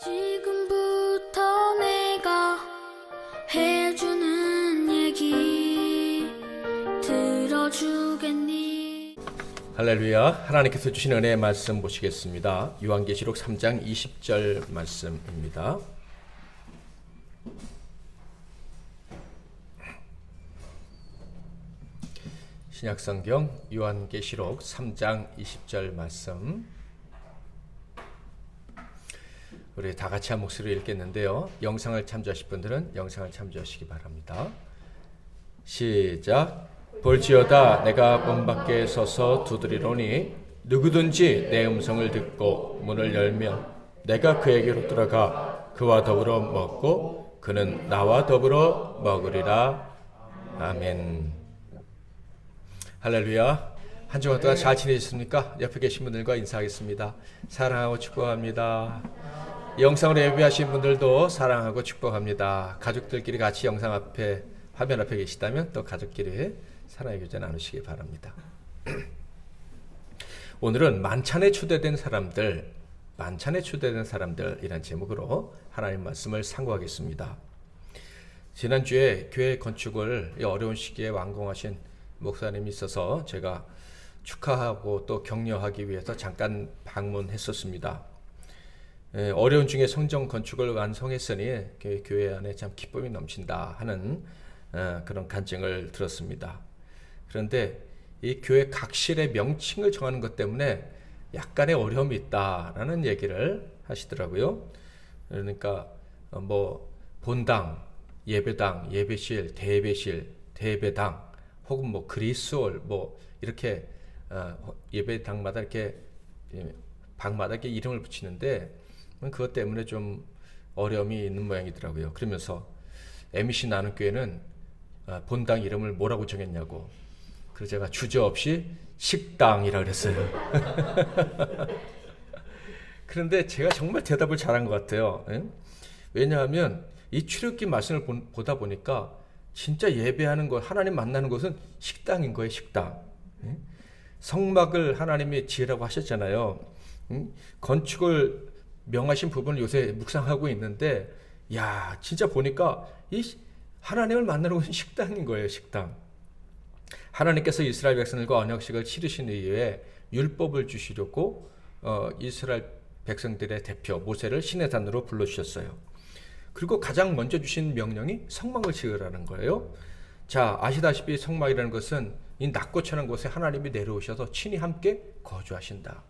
지금부터 내가 해주는 얘기 들어주겠니? 할렐루야. 하나님께서 주신 은혜의 말씀 보시겠습니다. 요한계시록 3장 20절 말씀입니다. 신약성경 요한계시록 3장 20절 말씀, 우리 다 같이 한 목소리로 읽겠는데요. 영상을 참조하실 분들은 영상을 참조하시기 바랍니다. 시작. 볼지어다 내가 문 밖에 서서 두드리노니 누구든지 내 음성을 듣고 문을 열면 내가 그에게로 들어가 그와 더불어 먹고 그는 나와 더불어 먹으리라. 아멘. 할렐루야. 한 주간 동안 잘 지내셨습니까? 옆에 계신 분들과 인사하겠습니다. 사랑하고 축복합니다. 영상으로 예배하신 분들도 사랑하고 축복합니다. 가족들끼리 같이 영상 앞에, 화면 앞에 계시다면 또 가족끼리 사랑의 교제 나누시기 바랍니다. 오늘은 만찬에 초대된 사람들이란 제목으로 하나님 말씀을 상고하겠습니다. 지난주에 교회 건축을 어려운 시기에 완공하신 목사님이 있어서 제가 축하하고 또 격려하기 위해서 잠깐 방문했었습니다. 어려운 중에 성전 건축을 완성했으니 교회 안에 참 기쁨이 넘친다 하는 그런 간증을 들었습니다. 그런데 이 교회 각실의 명칭을 정하는 것 때문에 약간의 어려움이 있다라는 얘기를 하시더라고요. 그러니까 뭐 본당, 예배당, 예배실, 대예배실, 대예배당, 혹은 뭐 그리스홀, 뭐 이렇게 예배당마다 이렇게 방마다 이렇게 이름을 붙이는데 그것 때문에 좀 어려움이 있는 모양이더라고요. 그러면서 MEC 나눔교회는 본당 이름을 뭐라고 정했냐고. 그래서 제가 주저없이 식당이라 그랬어요. 그런데 제가 정말 대답을 잘한 것 같아요. 왜냐하면 이 출애굽기 말씀을 보다 보니까 진짜 예배하는 것, 하나님 만나는 곳은 식당인 거예요. 식당. 성막을 하나님이 지으라고 하셨잖아요. 건축을 명하신 부분을 요새 묵상하고 있는데, 야, 진짜 보니까 이 하나님을 만나는 곳은 식당인 거예요. 식당. 하나님께서 이스라엘 백성들과 언약식을 치르신 이후에 율법을 주시려고 이스라엘 백성들의 대표 모세를 시내단으로 불러주셨어요. 그리고 가장 먼저 주신 명령이 성막을 지으라는 거예요. 자, 아시다시피 성막이라는 것은 이 낮고 천한 곳에 하나님이 내려오셔서 친히 함께 거주하신다.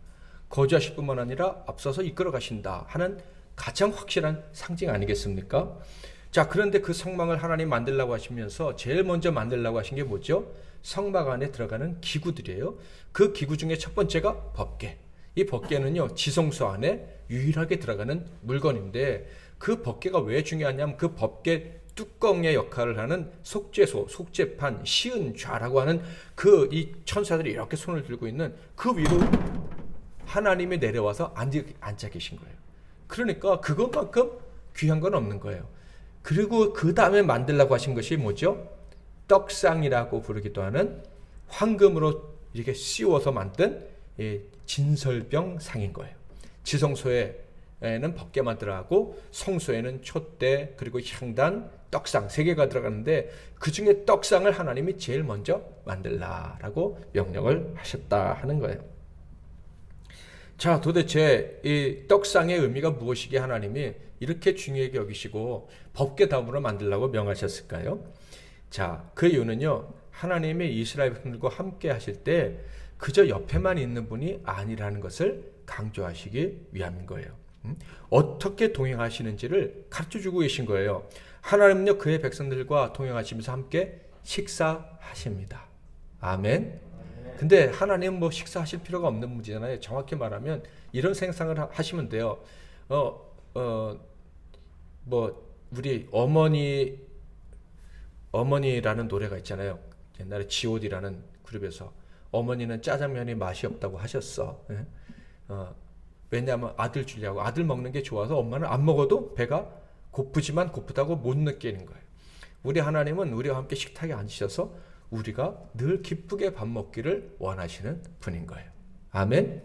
거주하실 뿐만 아니라 앞서서 이끌어 가신다 하는 가장 확실한 상징 아니겠습니까? 자, 그런데 그 성막을 하나님 만들라고 하시면서 제일 먼저 만들라고 하신 게 뭐죠? 성막 안에 들어가는 기구들이에요. 그 기구 중에 첫 번째가 법궤. 이 법궤는요, 지성소 안에 유일하게 들어가는 물건인데, 그 법궤가 왜 중요하냐면 그 법궤 뚜껑의 역할을 하는 속죄소, 속죄판, 시은좌라고 하는 그 이 천사들이 이렇게 손을 들고 있는 그 위로 하나님이 내려와서 앉아 계신 거예요. 그러니까 그것만큼 귀한 건 없는 거예요. 그리고 그 다음에 만들라고 하신 것이 뭐죠? 떡상이라고 부르기도 하는 황금으로 이렇게 씌워서 만든 진설병 상인 거예요. 지성소에는 법궤만 들어가고 성소에는 촛대, 그리고 향단, 떡상 3개가 들어가는데 그 중에 떡상을 하나님이 제일 먼저 만들라라고 명령을 하셨다 하는 거예요. 자, 도대체 이 떡상의 의미가 무엇이기에 하나님이 이렇게 중요하게 여기시고 법궤 다음으로 만들라고 명하셨을까요? 자, 그 이유는요, 하나님이 이스라엘 백성들과 함께 하실 때 그저 옆에만 있는 분이 아니라는 것을 강조하시기 위함인 거예요. 어떻게 동행하시는지를 가르쳐주고 계신 거예요. 하나님은요, 그의 백성들과 동행하시면서 함께 식사하십니다. 아멘. 근데 하나님은 뭐 식사하실 필요가 없는 문제잖아요. 정확히 말하면 이런 생각을 하시면 돼요. 뭐 우리 어머니라는 노래가 있잖아요. 옛날에 G.O.D라는 그룹에서 어머니는 짜장면이 맛이 없다고 하셨어. 왜냐하면 아들 주려고, 아들 먹는 게 좋아서 엄마는 안 먹어도 배가 고프지만 고프다고 못 느끼는 거예요. 우리 하나님은 우리와 함께 식탁에 앉으셔서 우리가 늘 기쁘게 밥 먹기를 원하시는 분인 거예요. 아멘.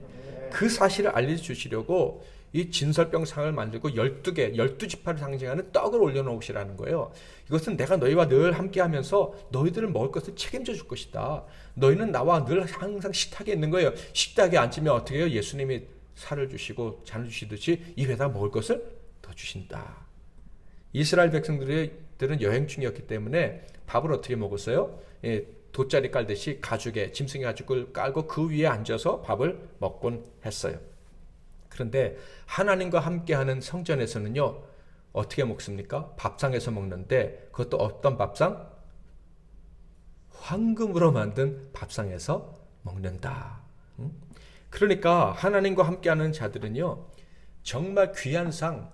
그 사실을 알려주시려고 이 진설병상을 만들고 12개, 12지파를 상징하는 떡을 올려놓으시라는 거예요. 이것은 내가 너희와 늘 함께하면서 너희들을 먹을 것을 책임져 줄 것이다. 너희는 나와 늘 항상 식탁에 있는 거예요. 식탁에 앉으면 어떻게 해요? 예수님이 살을 주시고 잔을 주시듯이 입에다 먹을 것을 더 주신다. 이스라엘 백성들은 여행 중이었기 때문에 밥을 어떻게 먹었어요? 돗자리 깔듯이 가죽에 짐승의 가죽을 깔고 그 위에 앉아서 밥을 먹곤 했어요. 그런데 하나님과 함께하는 성전에서는요, 어떻게 먹습니까? 밥상에서 먹는데 그것도 어떤 밥상? 황금으로 만든 밥상에서 먹는다. 그러니까 하나님과 함께하는 자들은요, 정말 귀한 상,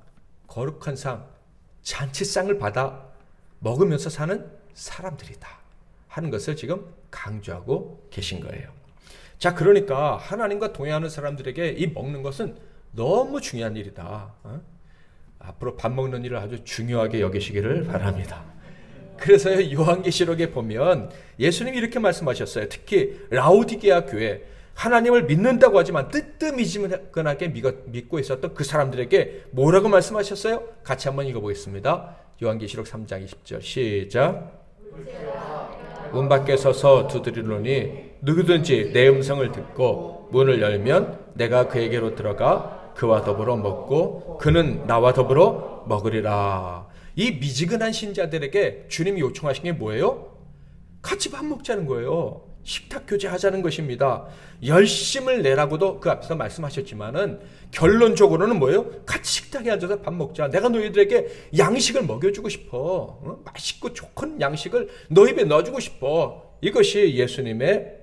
거룩한 상, 잔치상을 받아 먹으면서 사는 사람들이다 하는 것을 지금 강조하고 계신 거예요. 자, 그러니까 하나님과 동행하는 사람들에게 이 먹는 것은 너무 중요한 일이다. 앞으로 밥 먹는 일을 아주 중요하게 여기시기를 바랍니다. 그래서 요한계시록에 보면 예수님이 이렇게 말씀하셨어요. 특히 라오디게아 교회, 하나님을 믿는다고 하지만 뜨뜻미지근하게 믿고 있었던 그 사람들에게 뭐라고 말씀하셨어요? 같이 한번 읽어보겠습니다. 요한계시록 3장 20절 시작. 문 밖에 서서 두드리노니 누구든지 내 음성을 듣고 문을 열면 내가 그에게로 들어가 그와 더불어 먹고 그는 나와 더불어 먹으리라. 이 미지근한 신자들에게 주님이 요청하신 게 뭐예요? 같이 밥 먹자는 거예요. 식탁 교제하자는 것입니다. 열심을 내라고도 그 앞에서 말씀하셨지만은 결론적으로는 뭐예요? 같이 식탁에 앉아서 밥 먹자. 내가 너희들에게 양식을 먹여주고 싶어. 맛있고 좋은 양식을 너 입에 넣어주고 싶어. 이것이 예수님의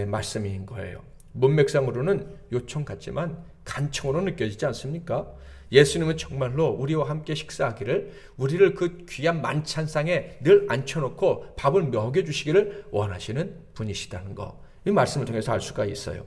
말씀인 거예요. 문맥상으로는 요청 같지만 간청으로 느껴지지 않습니까? 예수님은 정말로 우리와 함께 식사하기를, 우리를 그 귀한 만찬상에 늘 앉혀놓고 밥을 먹여주시기를 원하시는 분이시다는 거, 이 말씀을 통해서 알 수가 있어요.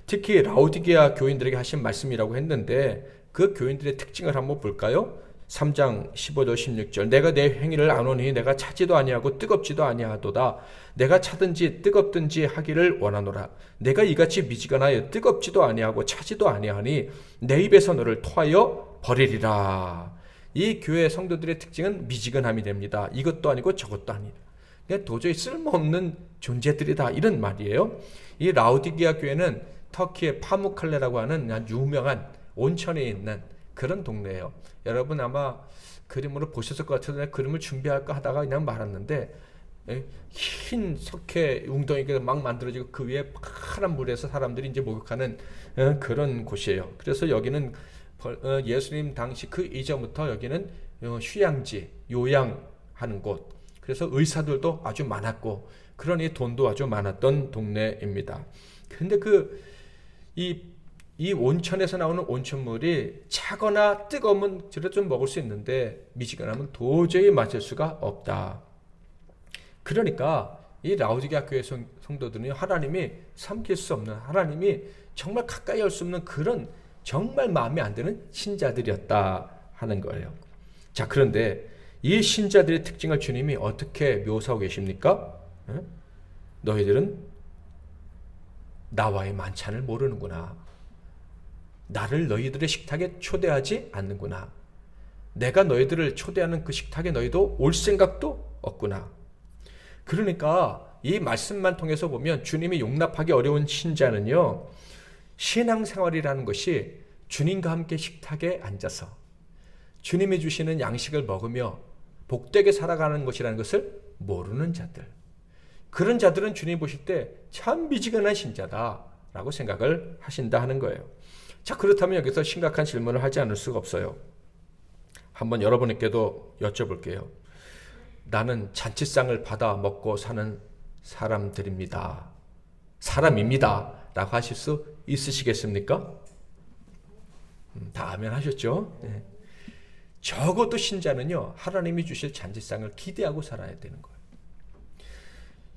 특히 라오디게아 교인들에게 하신 말씀이라고 했는데 그 교인들의 특징을 한번 볼까요? 3장 15절 16절 내가 내 행위를 아노니 내가 차지도 아니하고 뜨겁지도 아니하도다. 내가 차든지 뜨겁든지 하기를 원하노라. 내가 이같이 미지근하여 뜨겁지도 아니하고 차지도 아니하니 내 입에서 너를 토하여 버리리라. 이 교회 성도들의 특징은 미지근함이 됩니다. 이것도 아니고 저것도 아니다. 도저히 쓸모없는 존재들이다, 이런 말이에요. 이 라오디게아 교회는 터키의 파무칼레라고 하는 유명한 온천에 있는 그런 동네예요. 여러분 아마 그림으로 보셨을 것 같은데 그림을 준비할까 하다가 그냥 말았는데, 흰 석회 웅덩이가 막 만들어지고 그 위에 파란 물에서 사람들이 이제 목욕하는 그런 곳이에요. 그래서 여기는 예수님 당시 그 이전부터 여기는 휴양지, 요양하는 곳. 그래서 의사들도 아주 많았고 그러니 돈도 아주 많았던 동네입니다. 그런데 이 온천에서 나오는 온천물이 차거나 뜨거우면 좀 먹을 수 있는데 미지근하면 도저히 마실 수가 없다. 그러니까 이 라오디게아 교회 성도들은 하나님이 삼킬 수 없는, 하나님이 정말 가까이 할 수 없는 그런 정말 마음에 안 드는 신자들이었다 하는 거예요. 자, 그런데 이 신자들의 특징을 주님이 어떻게 묘사하고 계십니까? 너희들은 나와의 만찬을 모르는구나. 나를 너희들의 식탁에 초대하지 않는구나. 내가 너희들을 초대하는 그 식탁에 너희도 올 생각도 없구나. 그러니까 이 말씀만 통해서 보면 주님이 용납하기 어려운 신자는요, 신앙생활이라는 것이 주님과 함께 식탁에 앉아서 주님이 주시는 양식을 먹으며 복되게 살아가는 것이라는 것을 모르는 자들, 그런 자들은 주님 보실 때 참 미지근한 신자다라고 생각을 하신다 하는 거예요. 자, 그렇다면 여기서 심각한 질문을 하지 않을 수가 없어요. 한번 여러분에게도 여쭤볼게요. 나는 잔치상을 받아 먹고 사는 사람입니다 라고 하실 수 있으시겠습니까? 다 아멘 하셨죠? 네. 적어도 신자는요, 하나님이 주실 잔치상을 기대하고 살아야 되는 거예요.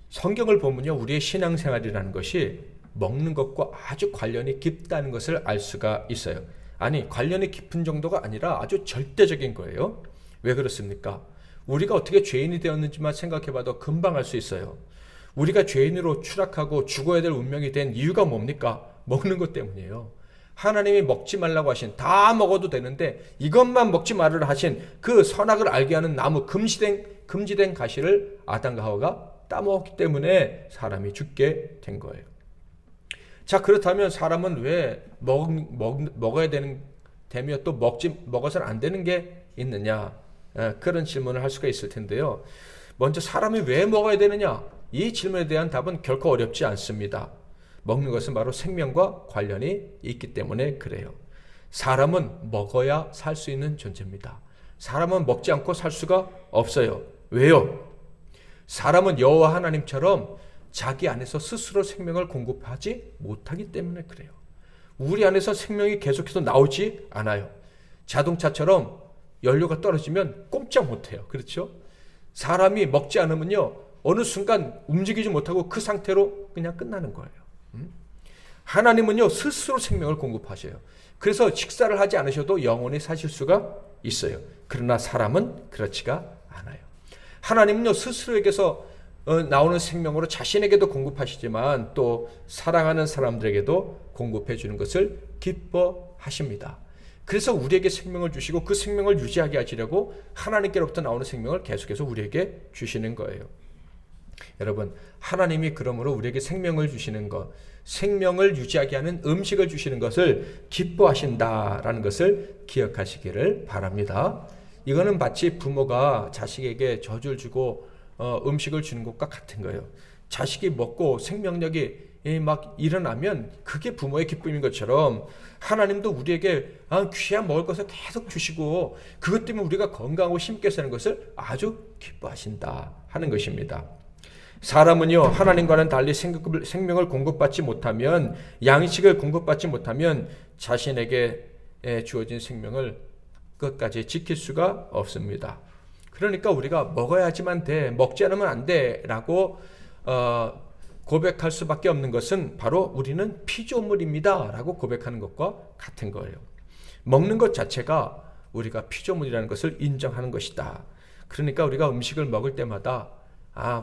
성경을 보면요, 우리의 신앙생활이라는 것이 먹는 것과 아주 관련이 깊다는 것을 알 수가 있어요. 아니, 관련이 깊은 정도가 아니라 아주 절대적인 거예요. 왜 그렇습니까? 우리가 어떻게 죄인이 되었는지만 생각해봐도 금방 알 수 있어요. 우리가 죄인으로 추락하고 죽어야 될 운명이 된 이유가 뭡니까? 먹는 것 때문이에요. 하나님이 먹지 말라고 하신, 다 먹어도 되는데 이것만 먹지 말으라 하신 그 선악을 알게 하는 나무, 금지된 가시를 아담과 하와가 따먹었기 때문에 사람이 죽게 된 거예요. 자, 그렇다면 사람은 왜 먹어야 되며 또 먹어서는 안 되는 게 있느냐? 그런 질문을 할 수가 있을 텐데요. 먼저 사람이 왜 먹어야 되느냐? 이 질문에 대한 답은 결코 어렵지 않습니다. 먹는 것은 바로 생명과 관련이 있기 때문에 그래요. 사람은 먹어야 살 수 있는 존재입니다. 사람은 먹지 않고 살 수가 없어요. 왜요? 사람은 여호와 하나님처럼 자기 안에서 스스로 생명을 공급하지 못하기 때문에 그래요. 우리 안에서 생명이 계속해서 나오지 않아요. 자동차처럼 연료가 떨어지면 꼼짝 못해요. 그렇죠? 사람이 먹지 않으면요, 어느 순간 움직이지 못하고 그 상태로 그냥 끝나는 거예요. 하나님은요, 스스로 생명을 공급하셔요. 그래서 식사를 하지 않으셔도 영원히 사실 수가 있어요. 그러나 사람은 그렇지가 않아요. 하나님은요, 스스로에게서 나오는 생명으로 자신에게도 공급하시지만 또 사랑하는 사람들에게도 공급해 주는 것을 기뻐하십니다. 그래서 우리에게 생명을 주시고 그 생명을 유지하게 하시려고 하나님께로부터 나오는 생명을 계속해서 우리에게 주시는 거예요. 여러분, 하나님이 그러므로 우리에게 생명을 주시는 것, 생명을 유지하게 하는 음식을 주시는 것을 기뻐하신다라는 것을 기억하시기를 바랍니다. 이거는 마치 부모가 자식에게 젖을 주고 음식을 주는 것과 같은 거예요. 자식이 먹고 생명력이 막 일어나면 그게 부모의 기쁨인 것처럼 하나님도 우리에게 귀한 먹을 것을 계속 주시고 그것 때문에 우리가 건강하고 힘있게 사는 것을 아주 기뻐하신다 하는 것입니다. 사람은요, 하나님과는 달리 생명을 공급받지 못하면, 양식을 공급받지 못하면 자신에게 주어진 생명을 끝까지 지킬 수가 없습니다. 그러니까 우리가 먹어야지만 돼, 먹지 않으면 안 돼 라고 고백할 수밖에 없는 것은 바로 우리는 피조물입니다 라고 고백하는 것과 같은 거예요. 먹는 것 자체가 우리가 피조물이라는 것을 인정하는 것이다. 그러니까 우리가 음식을 먹을 때마다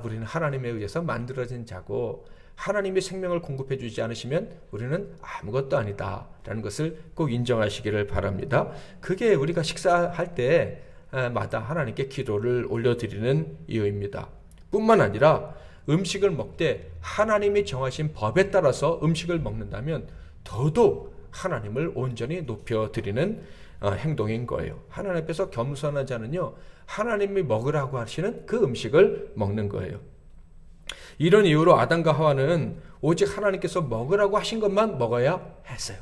우리는 하나님에 의해서 만들어진 자고 하나님의 생명을 공급해 주지 않으시면 우리는 아무것도 아니다 라는 것을 꼭 인정하시기를 바랍니다. 그게 우리가 식사할 때마다 하나님께 기도를 올려드리는 이유입니다. 뿐만 아니라 음식을 먹되 하나님이 정하신 법에 따라서 음식을 먹는다면 더더욱 하나님을 온전히 높여드리는 행동인 거예요. 하나님 앞에서 겸손한 자는요, 하나님이 먹으라고 하시는 그 음식을 먹는 거예요. 이런 이유로 아담과 하와는 오직 하나님께서 먹으라고 하신 것만 먹어야 했어요.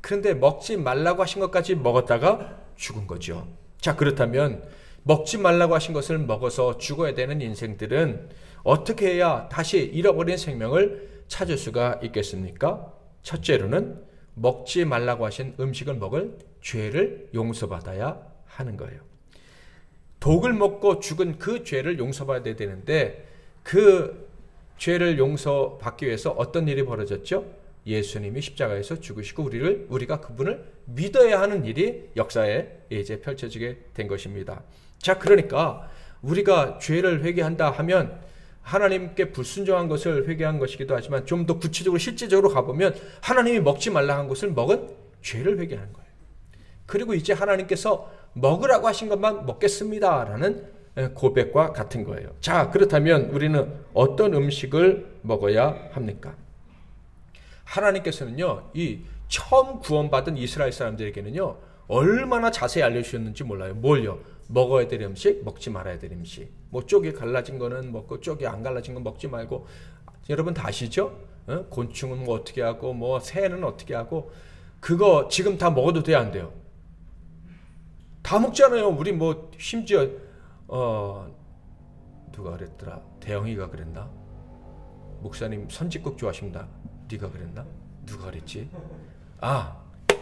그런데 먹지 말라고 하신 것까지 먹었다가 죽은 거죠. 자, 그렇다면 먹지 말라고 하신 것을 먹어서 죽어야 되는 인생들은 어떻게 해야 다시 잃어버린 생명을 찾을 수가 있겠습니까? 첫째로는 먹지 말라고 하신 음식을 먹을 죄를 용서받아야 하는 거예요. 독을 먹고 죽은 그 죄를 용서받아야 되는데 그 죄를 용서받기 위해서 어떤 일이 벌어졌죠? 예수님이 십자가에서 죽으시고 우리가 그분을 믿어야 하는 일이 역사에 이제 펼쳐지게 된 것입니다. 자, 그러니까 우리가 죄를 회개한다 하면 하나님께 불순종한 것을 회개한 것이기도 하지만 좀 더 구체적으로 실제적으로 가보면 하나님이 먹지 말라 한 것을 먹은 죄를 회개하는 거예요. 그리고 이제 하나님께서 먹으라고 하신 것만 먹겠습니다 라는 고백과 같은 거예요. 자, 그렇다면 우리는 어떤 음식을 먹어야 합니까? 하나님께서는요, 이 처음 구원받은 이스라엘 사람들에게는요, 얼마나 자세히 알려주셨는지 몰라요. 뭘요? 먹어야 될 음식, 먹지 말아야 될 음식. 뭐 쪽이 갈라진 거는 먹고 쪽이 안 갈라진 건 먹지 말고. 여러분 다 아시죠? 곤충은 뭐 어떻게 하고 뭐 새는 어떻게 하고 그거 지금 다 먹어도 돼야 안 돼요? 다 먹잖아요. 우리 뭐 심지어 누가 그랬더라? 대영이가 그랬나? 목사님 선짓국 좋아하십니다. 네가 그랬나? 누가 그랬지?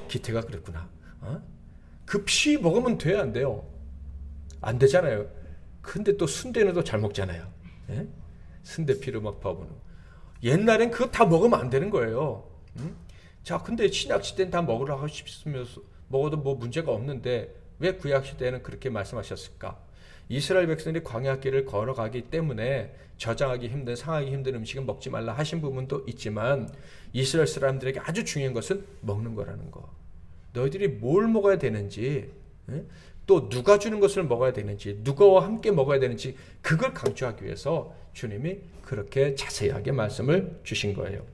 기태가 그랬구나. 급시 먹으면 돼야 안 돼요? 안 되잖아요. 근데 또 순대는 또 잘 먹잖아요. 예? 순대 피를 막 퍼부는. 옛날엔 그거 다 먹으면 안 되는 거예요. 자, 근데 신약 시대는 다 먹으라고 싶으면서 먹어도 뭐 문제가 없는데 왜 구약 시대에는 그렇게 말씀하셨을까? 이스라엘 백성들이 광야길을 걸어가기 때문에 저장하기 힘든, 상하기 힘든 음식은 먹지 말라 하신 부분도 있지만 이스라엘 사람들에게 아주 중요한 것은 먹는 거라는 거. 너희들이 뭘 먹어야 되는지, 또 누가 주는 것을 먹어야 되는지, 누구와 함께 먹어야 되는지 그걸 강조하기 위해서 주님이 그렇게 자세하게 말씀을 주신 거예요.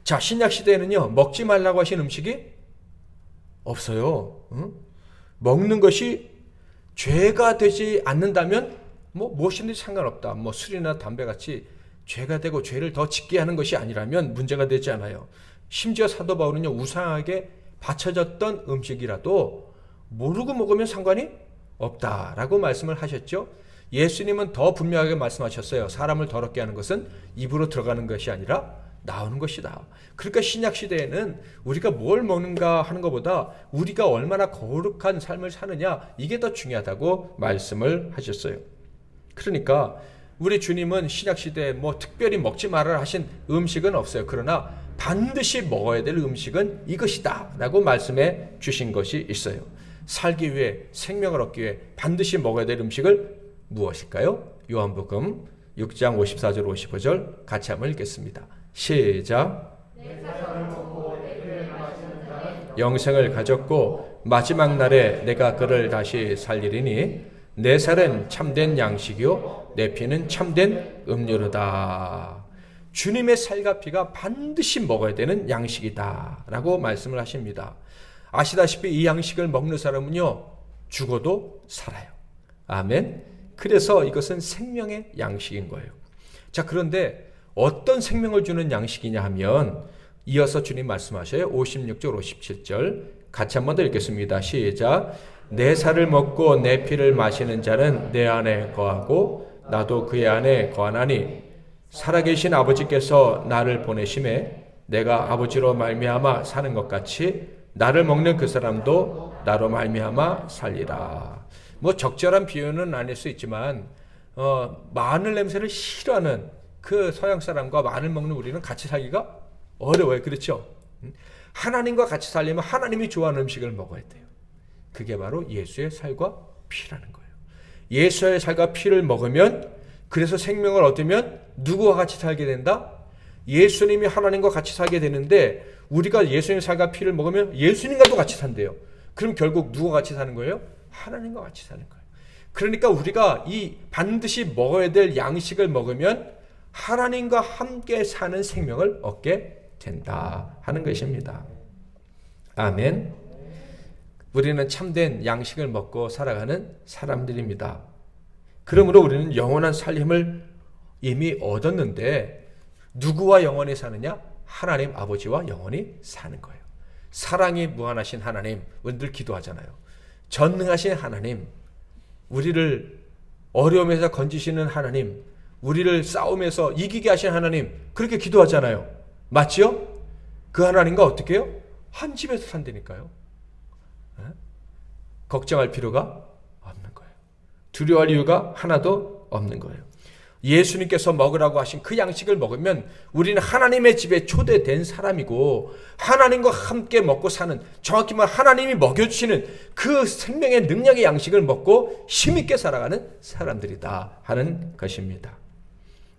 자, 신약 시대에는요, 먹지 말라고 하신 음식이 없어요. 먹는 것이 죄가 되지 않는다면 무엇이든지 상관없다. 술이나 담배 같이 죄가 되고 죄를 더 짓게 하는 것이 아니라면 문제가 되지 않아요. 심지어 사도 바울은요, 우상에게 바쳐졌던 음식이라도 모르고 먹으면 상관이 없다라고 말씀을 하셨죠. 예수님은 더 분명하게 말씀하셨어요. 사람을 더럽게 하는 것은 입으로 들어가는 것이 아니라 나오는 것이다. 그러니까 신약 시대에는 우리가 뭘 먹는가 하는 것보다 우리가 얼마나 거룩한 삶을 사느냐, 이게 더 중요하다고 말씀을 하셨어요. 그러니까 우리 주님은 신약 시대에 특별히 먹지 말아라 하신 음식은 없어요. 그러나 반드시 먹어야 될 음식은 이것이다 라고 말씀해 주신 것이 있어요. 살기 위해, 생명을 얻기 위해 반드시 먹어야 될 음식을 무엇일까요? 요한복음 6장 54절 55절 같이 한번 읽겠습니다. 시작. 영생을 가졌고 마지막 날에 내가 그를 다시 살리리니 내 살은 참된 양식이요 내 피는 참된 음료로다. 주님의 살과 피가 반드시 먹어야 되는 양식이다 라고 말씀을 하십니다. 아시다시피 이 양식을 먹는 사람은요, 죽어도 살아요. 아멘. 그래서 이것은 생명의 양식인 거예요. 자, 그런데 어떤 생명을 주는 양식이냐 하면 이어서 주님 말씀하셔요. 56절 57절 같이 한번 더 읽겠습니다. 시작. 내 살을 먹고 내 피를 마시는 자는 내 안에 거하고 나도 그의 안에 거하나니 살아계신 아버지께서 나를 보내심에 내가 아버지로 말미암아 사는 것 같이 나를 먹는 그 사람도 나로 말미암아 살리라. 적절한 비유는 아닐 수 있지만 마늘 냄새를 싫어하는 그 서양 사람과 마늘 먹는 우리는 같이 살기가 어려워요. 그렇죠? 하나님과 같이 살려면 하나님이 좋아하는 음식을 먹어야 돼요. 그게 바로 예수의 살과 피라는 거예요. 예수의 살과 피를 먹으면, 그래서 생명을 얻으면 누구와 같이 살게 된다? 예수님이 하나님과 같이 살게 되는데 우리가 예수님의 살과 피를 먹으면 예수님과도 같이 산대요. 그럼 결국 누구와 같이 사는 거예요? 하나님과 같이 사는 거예요. 그러니까 우리가 이 반드시 먹어야 될 양식을 먹으면 하나님과 함께 사는 생명을 얻게 된다 하는 것입니다. 아멘. 우리는 참된 양식을 먹고 살아가는 사람들입니다. 그러므로 우리는 영원한 살림을 이미 얻었는데 누구와 영원히 사느냐? 하나님 아버지와 영원히 사는 거예요. 사랑이 무한하신 하나님, 우리들 기도하잖아요. 전능하신 하나님, 우리를 어려움에서 건지시는 하나님, 우리를 싸움에서 이기게 하신 하나님, 그렇게 기도하잖아요. 맞지요? 그 하나님과 어떻게 해요? 한 집에서 산다니까요. 걱정할 필요가 없는 거예요. 두려워할 이유가 하나도 없는 거예요. 예수님께서 먹으라고 하신 그 양식을 먹으면 우리는 하나님의 집에 초대된 사람이고 하나님과 함께 먹고 사는, 정확히 말하면 하나님이 먹여주시는 그 생명의 능력의 양식을 먹고 힘있게 살아가는 사람들이다 하는 것입니다.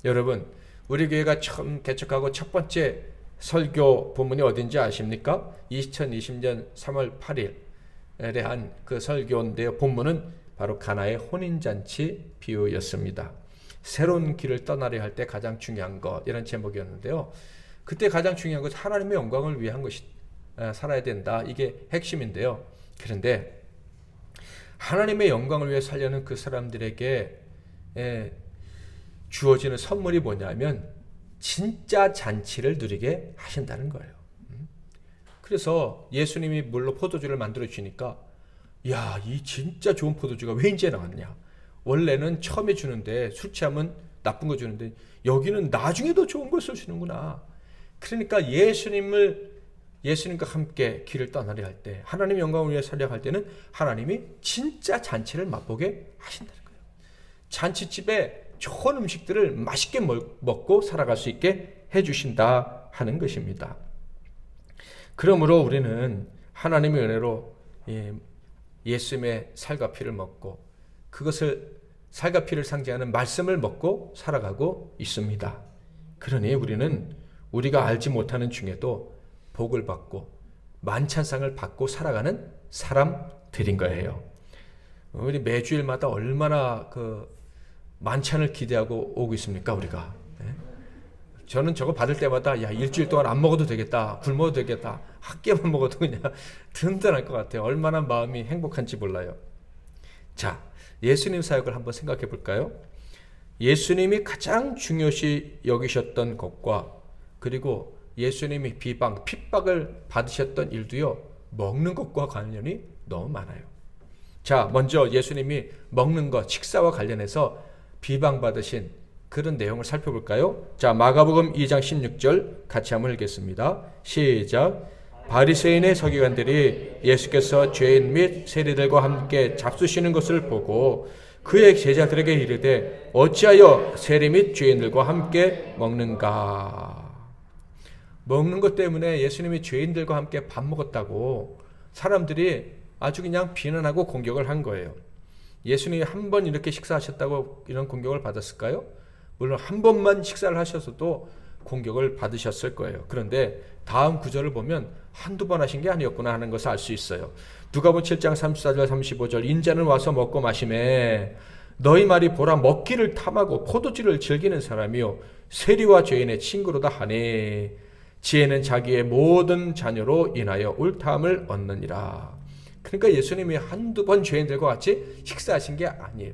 여러분, 우리 교회가 처음 개척하고 첫 번째 설교 본문이 어딘지 아십니까? 2020년 3월 8일에 한 그 설교인데요. 본문은 바로 가나의 혼인잔치 비유였습니다. 새로운 길을 떠나려 할 때 가장 중요한 것, 이런 제목이었는데요. 그때 가장 중요한 것은 하나님의 영광을 위한 것이 살아야 된다. 이게 핵심인데요. 그런데 하나님의 영광을 위해 살려는 그 사람들에게 주어지는 선물이 뭐냐면 진짜 잔치를 누리게 하신다는 거예요. 그래서 예수님이 물로 포도주를 만들어 주니까 야, 이 진짜 좋은 포도주가 왜 이제 나왔냐? 원래는 처음에 주는데 술 취하면 나쁜 거 주는데 여기는 나중에 더 좋은 걸 주는구나. 그러니까 예수님과 함께 길을 떠나려 할 때, 하나님의 영광을 위해 살려 할 때는 하나님이 진짜 잔치를 맛보게 하신다는 거예요. 잔치집에 좋은 음식들을 맛있게 먹고 살아갈 수 있게 해주신다 하는 것입니다. 그러므로 우리는 하나님의 은혜로 예수님의 살과 피를 먹고 그것을 살과 피를 상징하는 말씀을 먹고 살아가고 있습니다. 그러니 우리는 우리가 알지 못하는 중에도 복을 받고 만찬상을 받고 살아가는 사람들인 거예요. 우리 매주일마다 얼마나 그 만찬을 기대하고 오고 있습니까, 우리가? 네? 저는 저거 받을 때마다 야, 일주일 동안 안 먹어도 되겠다, 굶어도 되겠다, 한 끼만 먹어도 그냥 든든할 것 같아요. 얼마나 마음이 행복한지 몰라요. 자, 예수님 사역을 한번 생각해 볼까요? 예수님이 가장 중요시 여기셨던 것과 그리고 예수님이 비방, 핍박을 받으셨던 일도요, 먹는 것과 관련이 너무 많아요. 자, 먼저 예수님이 먹는 것, 식사와 관련해서 비방받으신 그런 내용을 살펴볼까요? 자, 마가복음 2장 16절 같이 한번 읽겠습니다. 시작. 바리새인의 서기관들이 예수께서 죄인 및 세리들과 함께 잡수시는 것을 보고 그의 제자들에게 이르되 어찌하여 세리 및 죄인들과 함께 먹는가? 먹는 것 때문에 예수님이 죄인들과 함께 밥 먹었다고 사람들이 아주 그냥 비난하고 공격을 한 거예요. 예수님이 한 번 이렇게 식사하셨다고 이런 공격을 받았을까요? 물론 한 번만 식사를 하셔서도 공격을 받으셨을 거예요. 그런데 다음 구절을 보면 한두 번 하신 게 아니었구나 하는 것을 알 수 있어요. 누가복음 7장 34절 35절 인자는 와서 먹고 마시매 너희 말이 보라 먹기를 탐하고 포도주를 즐기는 사람이요 세리와 죄인의 친구로다 하니 지혜는 자기의 모든 자녀로 인하여 옳다함을 얻느니라. 그러니까 예수님이 한두 번 죄인들과 같이 식사하신 게 아니에요.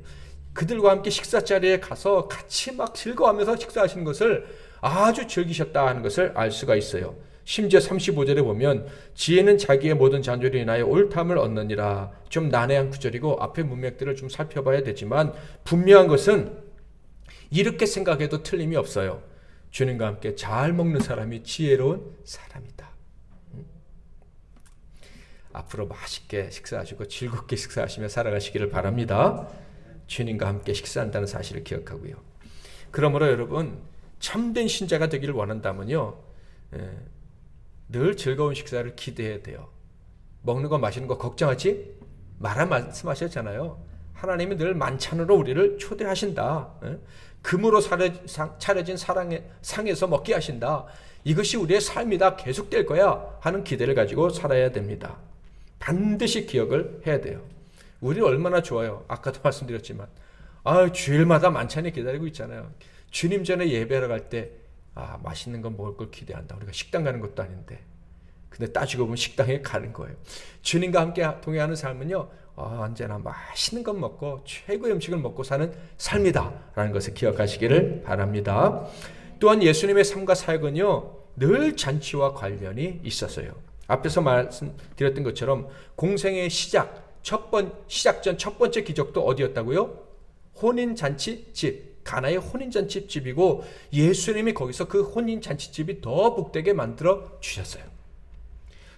그들과 함께 식사 자리에 가서 같이 막 즐거워하면서 식사하시는 것을 아주 즐기셨다 하는 것을 알 수가 있어요. 심지어 35절에 보면 지혜는 자기의 모든 자녀로 인하여 옳다함을 얻느니라. 좀 난해한 구절이고 앞의 문맥들을 좀 살펴봐야 되지만 분명한 것은 이렇게 생각해도 틀림이 없어요. 주님과 함께 잘 먹는 사람이 지혜로운 사람이다. 앞으로 맛있게 식사하시고 즐겁게 식사하시며 살아가시기를 바랍니다. 주님과 함께 식사한다는 사실을 기억하고요. 그러므로 여러분 참된 신자가 되기를 원한다면요, 늘 즐거운 식사를 기대해야 돼요. 먹는 거 마시는 거 걱정하지 말아 말씀하셨잖아요. 하나님이 늘 만찬으로 우리를 초대하신다. 금으로 차려진 사랑의 상에서 먹게 하신다. 이것이 우리의 삶이다. 계속될 거야 하는 기대를 가지고 살아야 됩니다. 반드시 기억을 해야 돼요. 우리 얼마나 좋아요. 아까도 말씀드렸지만 주일마다 만찬이 기다리고 있잖아요. 주님 전에 예배하러 갈 때 맛있는 거 먹을 걸 기대한다. 우리가 식당 가는 것도 아닌데. 근데 따지고 보면 식당에 가는 거예요. 주님과 함께 동행하는 삶은요, 언제나 맛있는 것 먹고 최고의 음식을 먹고 사는 삶이다 라는 것을 기억하시기를 바랍니다. 또한 예수님의 삶과 사역은요, 늘 잔치와 관련이 있었어요. 앞에서 말씀드렸던 것처럼 공생의 시작전 첫 번째 기적도 어디였다고요? 혼인잔치집, 가나의 혼인잔치집이고 예수님이 거기서 그 혼인잔치집이 더 복되게 만들어 주셨어요.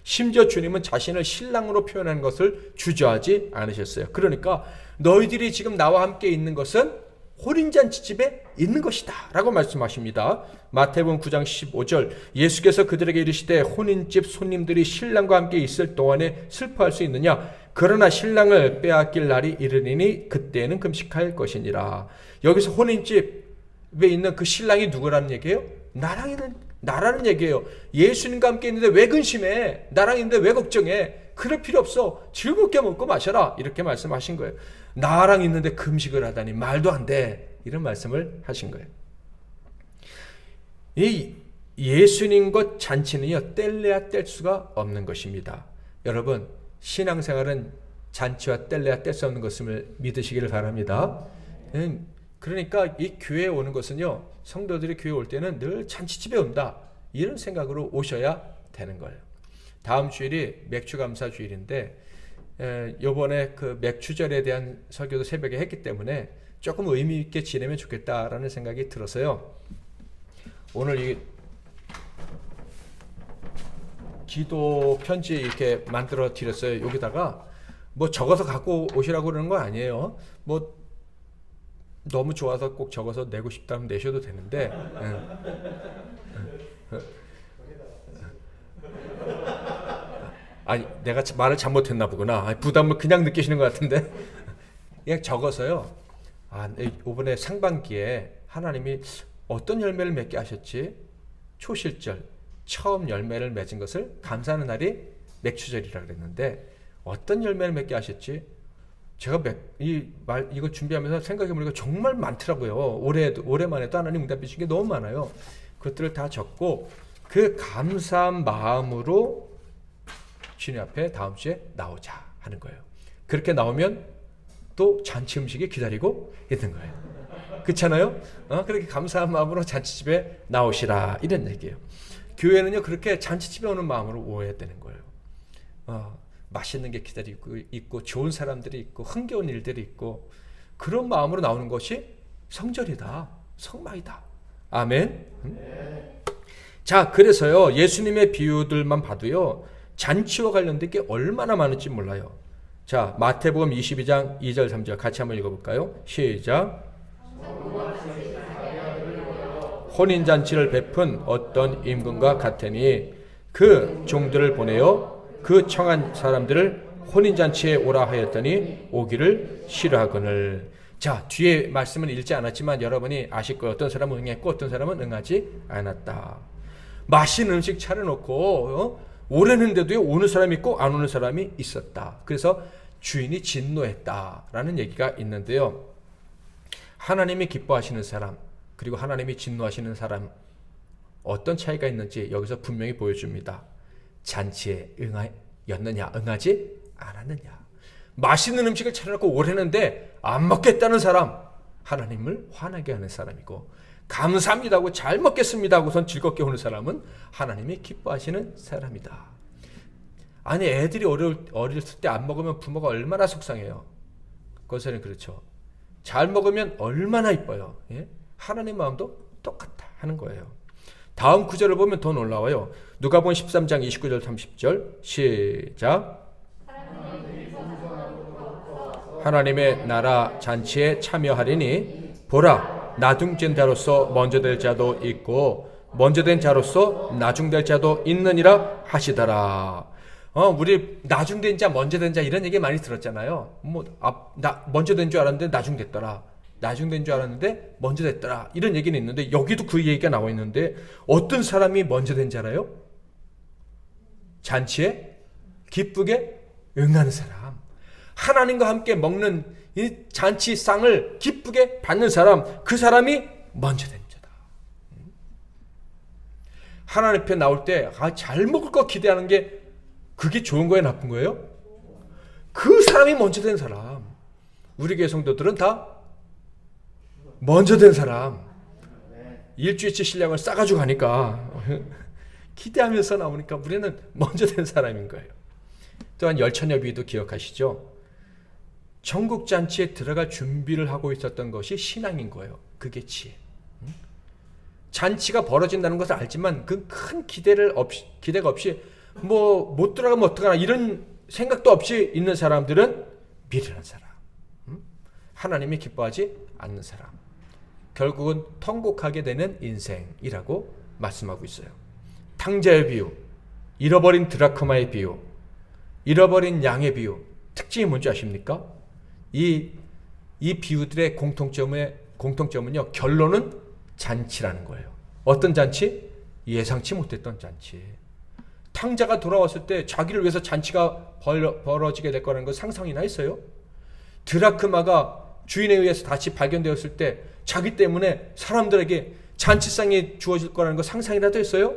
심지어 주님은 자신을 신랑으로 표현하는 것을 주저하지 않으셨어요. 그러니까 너희들이 지금 나와 함께 있는 것은 혼인잔치집에 있는 것이다 라고 말씀하십니다. 마태복음 9장 15절 예수께서 그들에게 이르시되 혼인집 손님들이 신랑과 함께 있을 동안에 슬퍼할 수 있느냐? 그러나 신랑을 빼앗길 날이 이르리니 그때는 금식할 것이니라. 여기서 혼인집에 있는 그 신랑이 누구라는 얘기예요? 나라는 얘기예요. 예수님과 함께 있는데 왜 근심해? 나랑 있는데 왜 걱정해? 그럴 필요 없어. 즐겁게 먹고 마셔라. 이렇게 말씀하신 거예요. 나랑 있는데 금식을 하다니 말도 안 돼. 이런 말씀을 하신 거예요. 이 예수님과 잔치는요, 뗄래야 뗄 수가 없는 것입니다. 여러분, 신앙생활은 잔치와 뗄래야 뗄 수 없는 것을 믿으시기를 바랍니다. 그러니까 이 교회에 오는 것은요, 성도들이 교회에 올 때는 늘 잔치집에 온다 이런 생각으로 오셔야 되는 거예요. 다음 주일이 맥주감사 주일인데 이번에 그 맥주절에 대한 설교도 새벽에 했기 때문에 조금 의미 있게 지내면 좋겠다라는 생각이 들어서요, 오늘 이 기도 편지 이렇게 만들어 드렸어요. 여기다가 뭐 적어서 갖고 오시라고 그러는 거 아니에요. 뭐 너무 좋아서 꼭 적어서 내고 싶다면 내셔도 되는데, 아니 내가 말을 잘못했나 보구나. 부담을 그냥 느끼시는 것 같은데 그냥 적어서요. 이번에 상반기에 하나님이 어떤 열매를 맺게 하셨지? 초실절 처음 열매를 맺은 것을 감사하는 날이 맥추절이라 그랬는데 어떤 열매를 맺게 하셨지? 제가 이거 준비하면서 생각해보니까 정말 많더라고요. 올해만 해도 하나님 응답해 주신 게 너무 많아요. 그것들을 다 적고 그 감사한 마음으로 주님 앞에 다음 주에 나오자 하는 거예요. 그렇게 나오면 또 잔치 음식이 기다리고 있는 거예요. 그렇잖아요? 그렇게 감사한 마음으로 잔치집에 나오시라 이런 얘기예요. 교회는요 그렇게 잔치집에 오는 마음으로 오해야 되는 거예요. 맛있는 게 기다리고 있고 좋은 사람들이 있고 흥겨운 일들이 있고 그런 마음으로 나오는 것이 성절이다, 성막이다. 아멘. 자, 그래서요 예수님의 비유들만 봐도요 잔치와 관련된 게 얼마나 많은지 몰라요. 자, 마태복음 22장 2절 3절 같이 한번 읽어볼까요? 시작. 혼인잔치를 베푼 어떤 임금과 같으니 그 종들을 보내어 그 청한 사람들을 혼인잔치에 오라 하였더니 오기를 싫어하거늘. 자, 뒤에 말씀은 읽지 않았지만 여러분이 아실 거예요. 어떤 사람은 응했고 어떤 사람은 응하지 않았다. 맛있는 음식 차려놓고 오래는데도 오는 사람이 있고 안 오는 사람이 있었다. 그래서 주인이 진노했다라는 얘기가 있는데요. 하나님이 기뻐하시는 사람 그리고 하나님이 진노하시는 사람 어떤 차이가 있는지 여기서 분명히 보여줍니다. 잔치에 응하였느냐 응하지 않았느냐. 맛있는 음식을 차려놓고 오래는데 안 먹겠다는 사람 하나님을 화나게 하는 사람이고 감사합니다 하고 잘 먹겠습니다 하고선 즐겁게 오는 사람은 하나님이 기뻐하시는 사람이다. 아니 애들이 어렸을 때 안 먹으면 부모가 얼마나 속상해요. 그것은 그렇죠. 잘 먹으면 얼마나 이뻐요. 예? 하나님 마음도 똑같다 하는 거예요. 다음 구절을 보면 더 놀라워요. 누가복음 13장 29절 30절 시작. 하나님의 나라 잔치에 참여하리니 보라 나중된 자로서 먼저 될 자도 있고 먼저 된 자로서 나중될 자도 있느니라 하시더라. 우리 나중된 자 먼저 된 자 이런 얘기 많이 들었잖아요. 먼저 된 줄 알았는데 나중됐더라. 나중된 줄 알았는데 먼저 됐더라. 이런 얘기는 있는데 여기도 그 얘기가 나와 있는데 어떤 사람이 먼저 된 자라요? 잔치에 기쁘게 응하는 사람. 하나님과 함께 먹는 이 잔치상을 기쁘게 받는 사람, 그 사람이 먼저 된 자다. 하나님 앞에 나올 때 잘 먹을 거 기대하는 게 그게 좋은 거예요, 나쁜 거예요? 그 사람이 먼저 된 사람. 우리 교회 성도들은 다 먼저 된 사람. 일주일치 신량을 싸가지고 가니까 기대하면서 나오니까 우리는 먼저 된 사람인 거예요. 또한 열처녀 비유도 기억하시죠? 천국 잔치에 들어갈 준비를 하고 있었던 것이 신앙인 거예요. 그게 지혜. 잔치가 벌어진다는 것을 알지만 그 큰 기대가 없이 못 들어가면 어떡하나 이런 생각도 없이 있는 사람들은 미련한 사람. 하나님이 기뻐하지 않는 사람. 결국은 통곡하게 되는 인생이라고 말씀하고 있어요. 탕자의 비유, 잃어버린 드라크마의 비유, 잃어버린 양의 비유. 특징이 뭔지 아십니까? 이 비유들의 공통점은요. 결론은 잔치라는 거예요. 어떤 잔치? 예상치 못했던 잔치. 탕자가 돌아왔을 때 자기를 위해서 잔치가 벌어지게 될 거라는 거 상상이나 했어요? 드라크마가 주인에 의해서 다시 발견되었을 때 자기 때문에 사람들에게 잔치상이 주어질 거라는 거 상상이라도 했어요?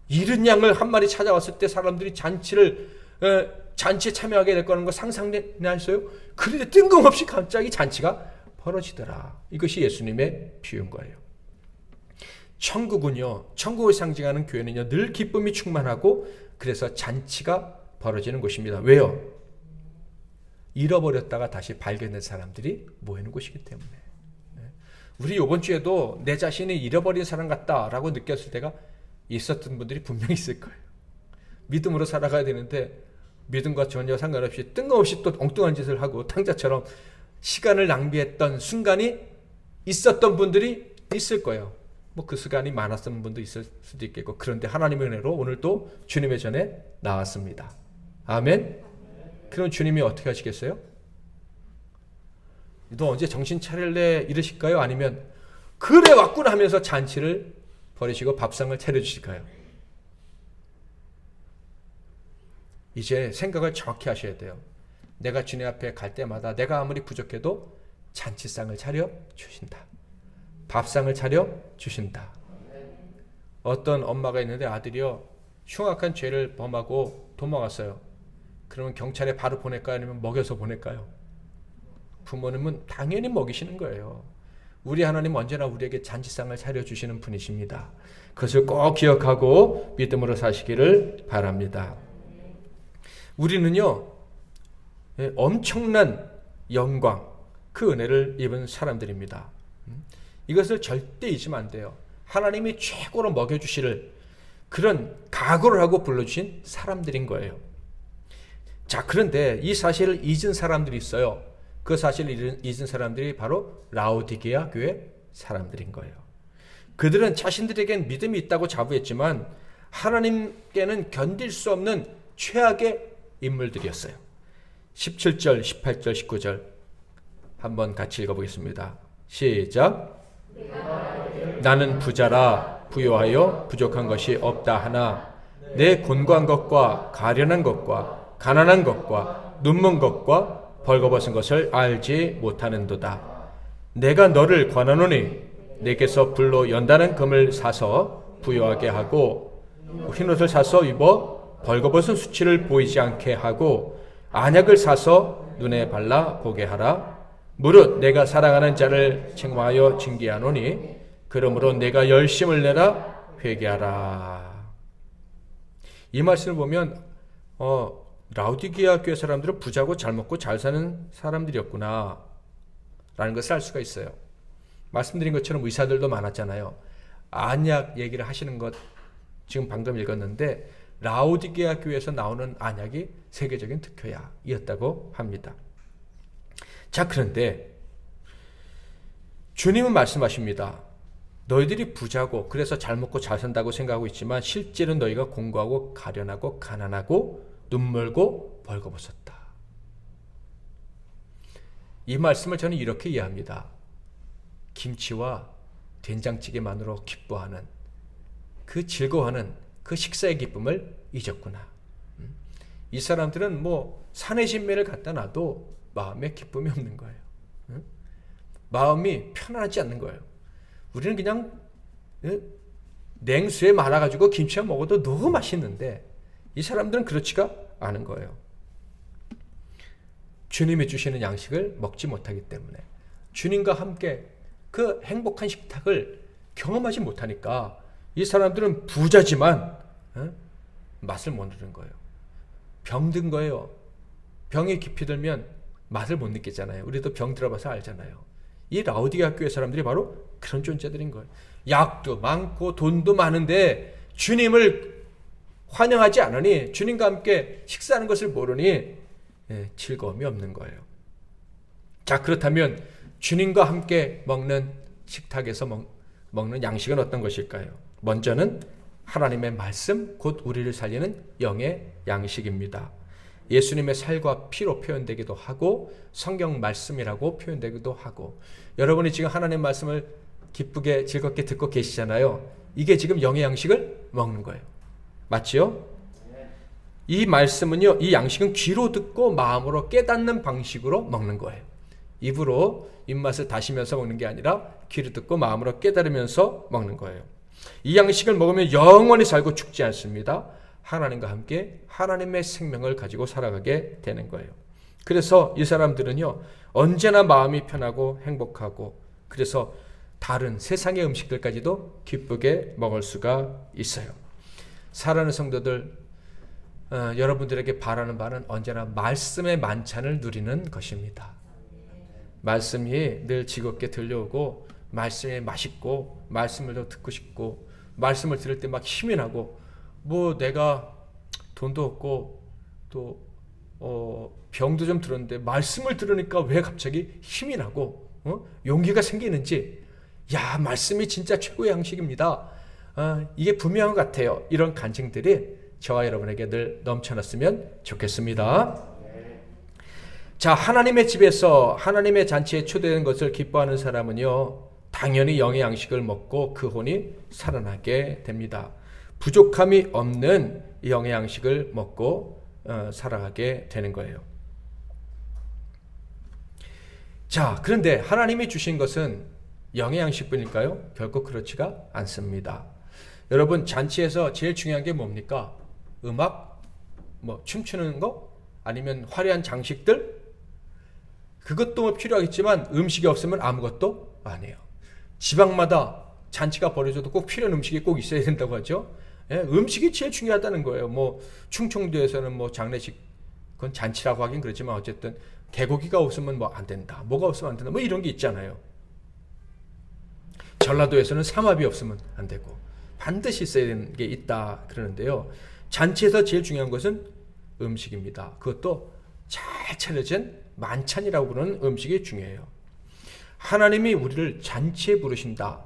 잃은 양을 한 마리 찾아왔을 때 사람들이 잔치에 참여하게 될 거라는 거 상상이나 했어요? 그런데 뜬금없이 갑자기 잔치가 벌어지더라. 이것이 예수님의 비유인 거예요. 천국을 상징하는 교회는요, 늘 기쁨이 충만하고 그래서 잔치가 벌어지는 곳입니다. 왜요? 잃어버렸다가 다시 발견된 사람들이 모이는 곳이기 때문에. 우리 이번 주에도 내 자신이 잃어버린 사람 같다라고 느꼈을 때가 있었던 분들이 분명히 있을 거예요. 믿음으로 살아가야 되는데 믿음과 전혀 상관없이 뜬금없이 또 엉뚱한 짓을 하고 탕자처럼 시간을 낭비했던 순간이 있었던 분들이 있을 거예요. 뭐 그 시간이 많았던 분도 있을 수도 있겠고, 그런데 하나님의 은혜로 오늘도 주님의 전에 나왔습니다. 아멘. 그럼 주님이 어떻게 하시겠어요? 너 언제 정신 차릴래 이러실까요? 아니면 그래 왔구나 하면서 잔치를 벌이시고 밥상을 차려주실까요? 이제 생각을 정확히 하셔야 돼요. 내가 주님 앞에 갈 때마다 내가 아무리 부족해도 잔치상을 차려 주신다. 밥상을 차려 주신다. 어떤 엄마가 있는데 아들이요, 흉악한 죄를 범하고 도망갔어요. 그러면 경찰에 바로 보낼까요? 아니면 먹여서 보낼까요? 부모님은 당연히 먹이시는 거예요. 우리 하나님 언제나 우리에게 잔치상을 차려주시는 분이십니다. 그것을 꼭 기억하고 믿음으로 사시기를 바랍니다. 우리는요, 엄청난 영광, 그 은혜를 입은 사람들입니다. 이것을 절대 잊으면 안 돼요. 하나님이 최고로 먹여주시를 그런 각오를 하고 불러주신 사람들인 거예요. 자, 그런데 이 사실을 잊은 사람들이 있어요. 그 사실을 잊은 사람들이 바로 라오디게아 교회 사람들인 거예요. 그들은 자신들에겐 믿음이 있다고 자부했지만 하나님께는 견딜 수 없는 최악의 인물들이었어요. 17절, 18절, 19절 한번 같이 읽어보겠습니다. 시작. 나는 부자라 부요하여 부족한 것이 없다 하나 내 곤고한 것과 가련한 것과 가난한 것과 눈먼 것과 벌거벗은 것을 알지 못하는도다. 내가 너를 권하노니 내게서 불로 연다는 금을 사서 부요하게 하고 흰옷을 사서 입어 벌거벗은 수치를 보이지 않게 하고 안약을 사서 눈에 발라 보게 하라. 무릇 내가 사랑하는 자를 책망하여 징계하노니 그러므로 내가 열심을 내라 회개하라. 이 말씀을 보면 라오디게아 교회 사람들은 부자고 잘 먹고 잘 사는 사람들이었구나 라는 것을 알 수가 있어요. 말씀드린 것처럼 의사들도 많았잖아요. 안약 얘기를 하시는 것 지금 방금 읽었는데 라오디게아 교회에서 나오는 안약이 세계적인 특효약이었다고 합니다. 자, 그런데 주님은 말씀하십니다. 너희들이 부자고 그래서 잘 먹고 잘 산다고 생각하고 있지만 실제는 너희가 공고하고 가련하고 가난하고 눈멀고 벌거벗었다. 이 말씀을 저는 이렇게 이해합니다. 김치와 된장찌개만으로 기뻐하는 그 즐거워하는 그 식사의 기쁨을 잊었구나. 이 사람들은 뭐 산의 신매를 갖다 놔도 마음에 기쁨이 없는 거예요. 마음이 편안하지 않는 거예요. 우리는 그냥 냉수에 말아가지고 김치만 먹어도 너무 맛있는데 이 사람들은 그렇지가 않은 거예요. 주님이 주시는 양식을 먹지 못하기 때문에 주님과 함께 그 행복한 식탁을 경험하지 못하니까 이 사람들은 부자지만 맛을 못 느끼는 거예요. 병든 거예요. 병이 깊이 들면 맛을 못 느끼잖아요. 우리도 병 들어봐서 알잖아요. 이 라오디게아 교회 사람들이 바로 그런 존재들인 거예요. 약도 많고 돈도 많은데 주님을 환영하지 않으니 주님과 함께 식사하는 것을 모르니 즐거움이 없는 거예요. 자, 그렇다면 주님과 함께 먹는 식탁에서 먹는 양식은 어떤 것일까요? 먼저는 하나님의 말씀, 곧 우리를 살리는 영의 양식입니다. 예수님의 살과 피로 표현되기도 하고 성경 말씀이라고 표현되기도 하고, 여러분이 지금 하나님의 말씀을 기쁘게 즐겁게 듣고 계시잖아요. 이게 지금 영의 양식을 먹는 거예요. 맞지요? 이 말씀은요, 이 양식은 귀로 듣고 마음으로 깨닫는 방식으로 먹는 거예요. 입으로 입맛을 다시면서 먹는 게 아니라 귀로 듣고 마음으로 깨달으면서 먹는 거예요. 이 양식을 먹으면 영원히 살고 죽지 않습니다. 하나님과 함께 하나님의 생명을 가지고 살아가게 되는 거예요. 그래서 이 사람들은요, 언제나 마음이 편하고 행복하고, 그래서 다른 세상의 음식들까지도 기쁘게 먹을 수가 있어요. 사랑하는 성도들, 여러분들에게 바라는 바는 언제나 말씀의 만찬을 누리는 것입니다. 말씀이 늘 즐겁게 들려오고, 말씀이 맛있고, 말씀을 더 듣고 싶고, 말씀을 들을 때 막 힘이 나고, 뭐 내가 돈도 없고 또 병도 좀 들었는데 말씀을 들으니까 왜 갑자기 힘이 나고 용기가 생기는지, 야, 말씀이 진짜 최고의 양식입니다. 이게 분명한 것 같아요. 이런 간증들이 저와 여러분에게 늘 넘쳐났으면 좋겠습니다. 자, 하나님의 집에서 하나님의 잔치에 초대된 것을 기뻐하는 사람은요, 당연히 영의 양식을 먹고 그 혼이 살아나게 됩니다. 부족함이 없는 영의 양식을 먹고 살아가게 되는 거예요. 자, 그런데 하나님이 주신 것은 영의 양식뿐일까요? 결코 그렇지가 않습니다. 여러분, 잔치에서 제일 중요한 게 뭡니까? 음악? 춤추는 거? 아니면 화려한 장식들? 그것도 필요하겠지만 음식이 없으면 아무것도 아니에요. 지방마다 잔치가 벌어져도 꼭 필요한 음식이 꼭 있어야 된다고 하죠. 예, 음식이 제일 중요하다는 거예요. 충청도에서는 장례식, 그건 잔치라고 하긴 그렇지만 어쨌든 개고기가 없으면 안 된다. 뭐가 없으면 안 된다. 이런 게 있잖아요. 전라도에서는 삼합이 없으면 안 되고 반드시 있어야 되는 게 있다 그러는데요. 잔치에서 제일 중요한 것은 음식입니다. 그것도 잘 차려진 만찬이라고 부르는 음식이 중요해요. 하나님이 우리를 잔치에 부르신다.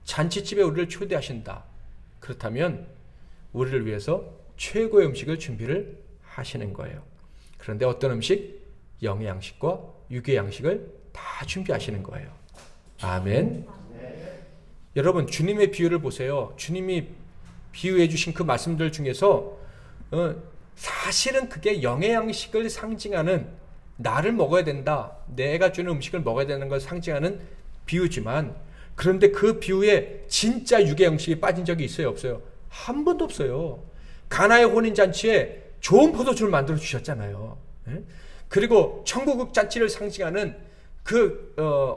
잔치집에 우리를 초대하신다. 그렇다면 우리를 위해서 최고의 음식을 준비를 하시는 거예요. 그런데 어떤 음식? 영의 양식과 육의 양식을 다 준비하시는 거예요. 아멘. 여러분, 주님의 비유를 보세요. 주님이 비유해 주신 그 말씀들 중에서 사실은 그게 영의 양식을 상징하는, 나를 먹어야 된다, 내가 주는 음식을 먹어야 되는 걸 상징하는 비유지만, 그런데 그 비유에 진짜 육의 양식이 빠진 적이 있어요, 없어요? 한 번도 없어요. 가나의 혼인잔치에 좋은 포도주를 만들어 주셨잖아요. 그리고 천국 잔치를 상징하는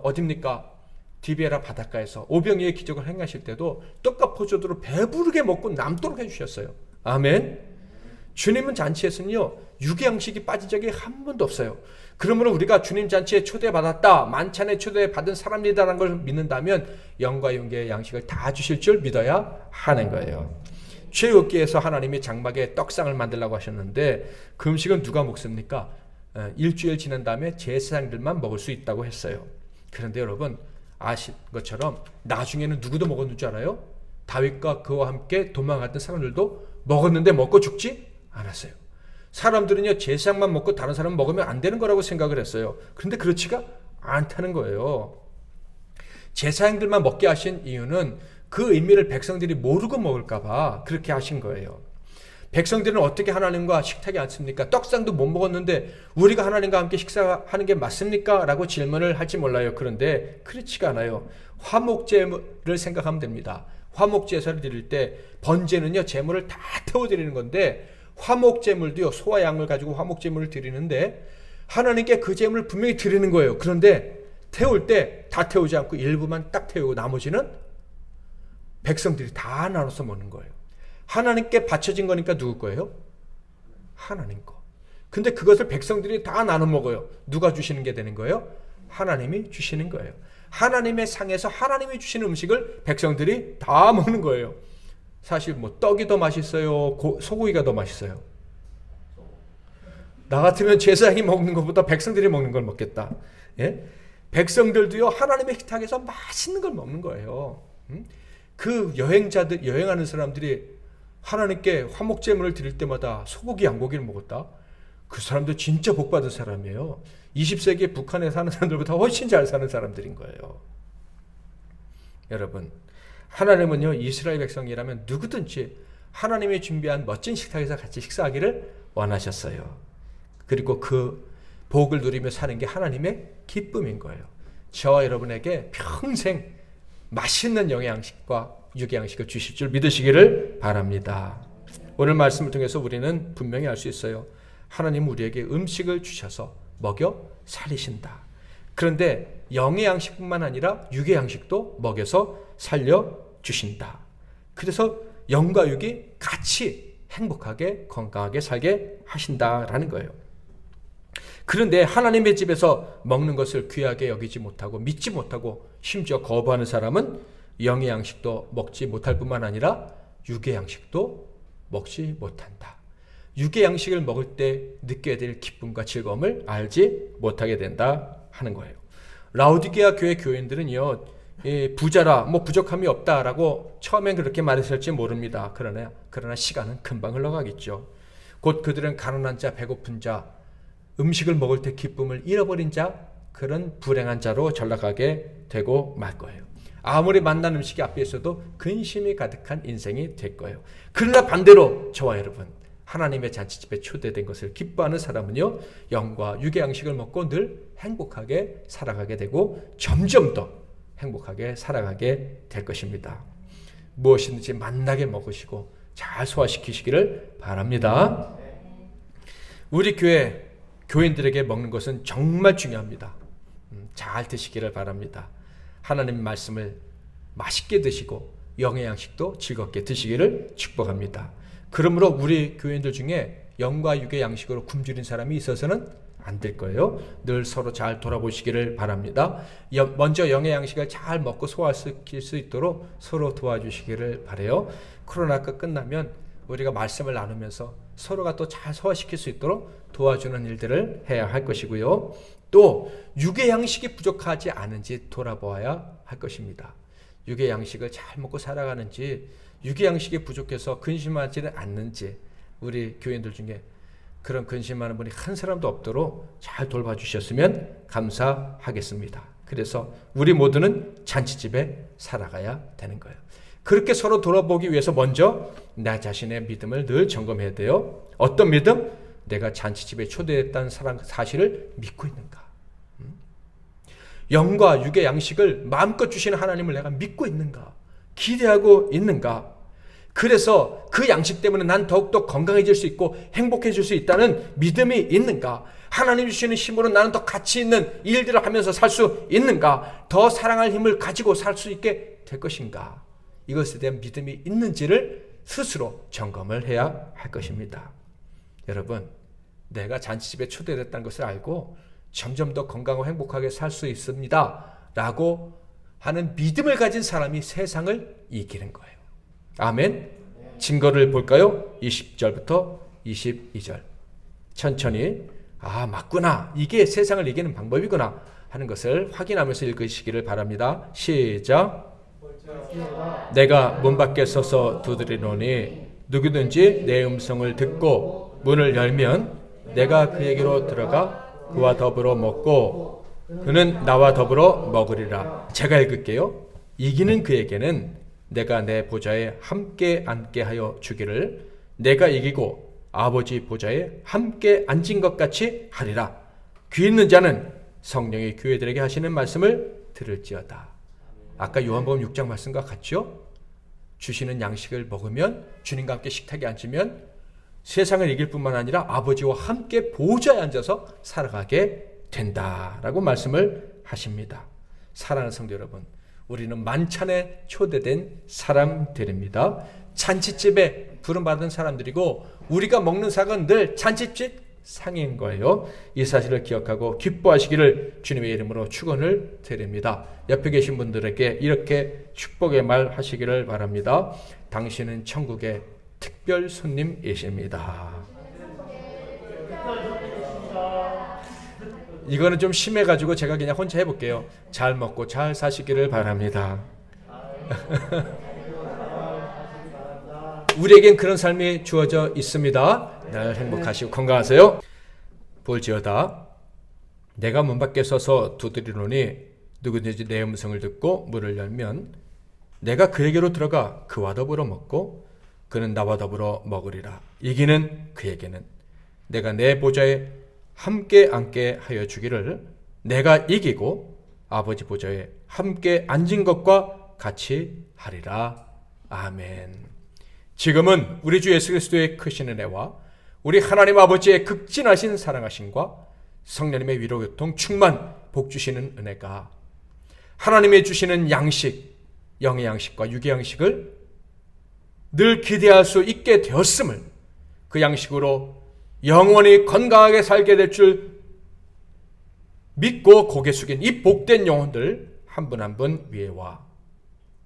어딥니까? 디베라 바닷가에서 오병이의 기적을 행하실 때도 떡과 포도주로 배부르게 먹고 남도록 해주셨어요. 아멘. 주님은 잔치에서는요, 육의 양식이 빠진 적이 한 번도 없어요. 그러므로 우리가 주님 잔치에 초대받았다, 만찬에 초대받은 사람이다라는 걸 믿는다면 영과 육의 양식을 다 주실 줄 믿어야 하는 거예요. 출애굽기에서 하나님이 장막에 떡상을 만들라고 하셨는데 그 음식은 누가 먹습니까? 일주일 지난 다음에 제사장들만 먹을 수 있다고 했어요. 그런데 여러분, 아신 것처럼 나중에는 누구도 먹었는 줄 알아요? 다윗과 그와 함께 도망갔던 사람들도 먹었는데 먹고 죽지 않았어요. 사람들은요, 제사장만 먹고 다른 사람 먹으면 안 되는 거라고 생각을 했어요. 그런데 그렇지가 않다는 거예요. 제사장들만 먹게 하신 이유는 그 의미를 백성들이 모르고 먹을까 봐 그렇게 하신 거예요. 백성들은 어떻게 하나님과 식탁에 앉습니까? 떡상도 못 먹었는데 우리가 하나님과 함께 식사하는 게 맞습니까? 라고 질문을 할지 몰라요. 그런데 그렇지가 않아요. 화목제물을 생각하면 됩니다. 화목제사를 드릴 때 번제는요, 제물을 다 태워드리는 건데, 화목제물도요, 소와 양을 가지고 화목제물을 드리는데 하나님께 그 제물을 분명히 드리는 거예요. 그런데 태울 때 다 태우지 않고 일부만 딱 태우고 나머지는 백성들이 다 나눠서 먹는 거예요. 하나님께 바쳐진 거니까 누구 거예요? 하나님 거. 근데 그것을 백성들이 다 나눠 먹어요. 누가 주시는 게 되는 거예요? 하나님이 주시는 거예요. 하나님의 상에서 하나님이 주시는 음식을 백성들이 다 먹는 거예요. 사실 떡이 더 맛있어요? 소고기가 더 맛있어요? 나 같으면 제사장이 먹는 것보다 백성들이 먹는 걸 먹겠다. 예? 백성들도요, 하나님의 식탁에서 맛있는 걸 먹는 거예요. 그 여행하는 사람들이 하나님께 화목제물을 드릴 때마다 소고기, 양고기를 먹었다. 그 사람들 진짜 복받은 사람이에요. 20세기에 북한에 사는 사람들보다 훨씬 잘 사는 사람들인 거예요. 여러분, 하나님은요, 이스라엘 백성이라면 누구든지 하나님이 준비한 멋진 식탁에서 같이 식사하기를 원하셨어요. 그리고 그 복을 누리며 사는 게 하나님의 기쁨인 거예요. 저와 여러분에게 평생 맛있는 영의 양식과 육의 양식을 주실 줄 믿으시기를 바랍니다. 오늘 말씀을 통해서 우리는 분명히 알 수 있어요. 하나님은 우리에게 음식을 주셔서 먹여 살리신다. 그런데 영의 양식뿐만 아니라 육의 양식도 먹여서 살려주신다. 그래서 영과 육이 같이 행복하게 건강하게 살게 하신다라는 거예요. 그런데 하나님의 집에서 먹는 것을 귀하게 여기지 못하고 믿지 못하고 심지어 거부하는 사람은 영의 양식도 먹지 못할 뿐만 아니라 육의 양식도 먹지 못한다. 육의 양식을 먹을 때 느껴야 될 기쁨과 즐거움을 알지 못하게 된다 하는 거예요. 라오디게아 교회 교인들은요, 부자라 뭐 부족함이 없다라고 처음엔 그렇게 말했을지 모릅니다. 그러나 시간은 금방 흘러가겠죠. 곧 그들은 가난한 자, 배고픈 자, 음식을 먹을 때 기쁨을 잃어버린 자, 그런 불행한 자로 전락하게 되고 말 거예요. 아무리 맛난 음식이 앞에 있어도 근심이 가득한 인생이 될 거예요. 그러나 반대로 저와 여러분, 하나님의 잔치집에 초대된 것을 기뻐하는 사람은요, 영과 육의 양식을 먹고 늘 행복하게 살아가게 되고 점점 더 행복하게 살아가게 될 것입니다. 무엇이든지 맛나게 먹으시고 잘 소화시키시기를 바랍니다. 우리 교회 교인들에게 먹는 것은 정말 중요합니다. 잘 드시기를 바랍니다. 하나님의 말씀을 맛있게 드시고 영의 양식도 즐겁게 드시기를 축복합니다. 그러므로 우리 교인들 중에 영과 육의 양식으로 굶주린 사람이 있어서는 안 될 거예요. 늘 서로 잘 돌아보시기를 바랍니다. 먼저 영의 양식을 잘 먹고 소화시킬 수 있도록 서로 도와주시기를 바라요. 코로나가 끝나면 우리가 말씀을 나누면서 서로가 또 잘 소화시킬 수 있도록 도와주는 일들을 해야 할 것이고요. 또 육의 양식이 부족하지 않은지 돌아보아야 할 것입니다. 육의 양식을 잘 먹고 살아가는지, 육의 양식이 부족해서 근심하지는 않는지, 우리 교인들 중에 그런 근심하는 분이 한 사람도 없도록 잘 돌봐주셨으면 감사하겠습니다. 그래서 우리 모두는 잔치집에 살아가야 되는 거예요. 그렇게 서로 돌아보기 위해서 먼저 나 자신의 믿음을 늘 점검해야 돼요. 어떤 믿음? 내가 잔치집에 초대했다는 사실을 믿고 있는가? 영과 육의 양식을 마음껏 주시는 하나님을 내가 믿고 있는가? 기대하고 있는가? 그래서 그 양식 때문에 난 더욱더 건강해질 수 있고 행복해질 수 있다는 믿음이 있는가? 하나님 주시는 힘으로 나는 더 가치 있는 일들을 하면서 살 수 있는가? 더 사랑할 힘을 가지고 살 수 있게 될 것인가? 이것에 대한 믿음이 있는지를 스스로 점검을 해야 할 것입니다. 여러분, 내가 잔치집에 초대됐다는 것을 알고 점점 더 건강하고 행복하게 살 수 있습니다 라고 하는 믿음을 가진 사람이 세상을 이기는 거예요. 아멘. 증거를 볼까요? 20절부터 22절. 천천히 맞구나, 이게 세상을 이기는 방법이구나 하는 것을 확인하면서 읽으시기를 바랍니다. 시작. 내가 문 밖에 서서 두드리노니 누구든지 내 음성을 듣고 문을 열면 내가 그에게로 들어가 그와 더불어 먹고 그는 나와 더불어 먹으리라. 제가 읽을게요. 이기는 그에게는 내가 내 보좌에 함께 앉게 하여 주기를 내가 이기고 아버지 보좌에 함께 앉은 것 같이 하리라. 귀 있는 자는 성령이 교회들에게 하시는 말씀을 들을지어다. 아까 요한복음 6장 말씀과 같죠? 주시는 양식을 먹으면, 주님과 함께 식탁에 앉으면 세상을 이길 뿐만 아니라 아버지와 함께 보좌에 앉아서 살아가게 된다라고 말씀을 하십니다. 사랑하는 성도 여러분, 우리는 만찬에 초대된 사람들입니다. 잔치집에 부름받은 사람들이고 우리가 먹는 상은 늘 잔치집 상인 거예요. 이 사실을 기억하고 기뻐하시기를 주님의 이름으로 축원을 드립니다. 옆에 계신 분들에게 이렇게 축복의 말 하시기를 바랍니다. 당신은 천국의 특별 손님이십니다. 이거는 좀 심해가지고 제가 그냥 혼자 해볼게요. 잘 먹고 잘 사시기를 바랍니다. 우리에겐 그런 삶이 주어져 있습니다. 늘 행복하시고 건강하세요. 볼지어다 내가 문 밖에 서서 두드리노니 누구든지 내 음성을 듣고 문을 열면 내가 그에게로 들어가 그와 더불어 먹고 그는 나와 더불어 먹으리라. 이기는 그에게는 내가 내 보좌에 함께 앉게 하여 주기를 내가 이기고 아버지 보좌에 함께 앉은 것과 같이 하리라. 아멘. 지금은 우리 주 예수 그리스도의 크신 은혜와 우리 하나님 아버지의 극진하신 사랑하심과 성령님의 위로 교통 충만 복 주시는 은혜가 하나님의 주시는 양식, 영의 양식과 육의 양식을 늘 기대할 수 있게 되었음을, 그 양식으로 영원히 건강하게 살게 될 줄 믿고 고개 숙인 이 복된 영혼들 한 분 한 분 위에와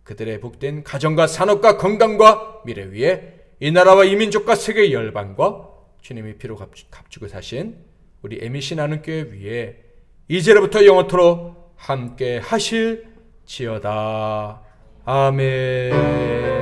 그들의 복된 가정과 산업과 건강과 미래 위에 이 나라와 이 민족과 세계 열방과 주님이 피로 값주고 사신 우리 MBC 나눔교회 위에 이제로부터 영원토록 함께 하실 지어다. 아멘.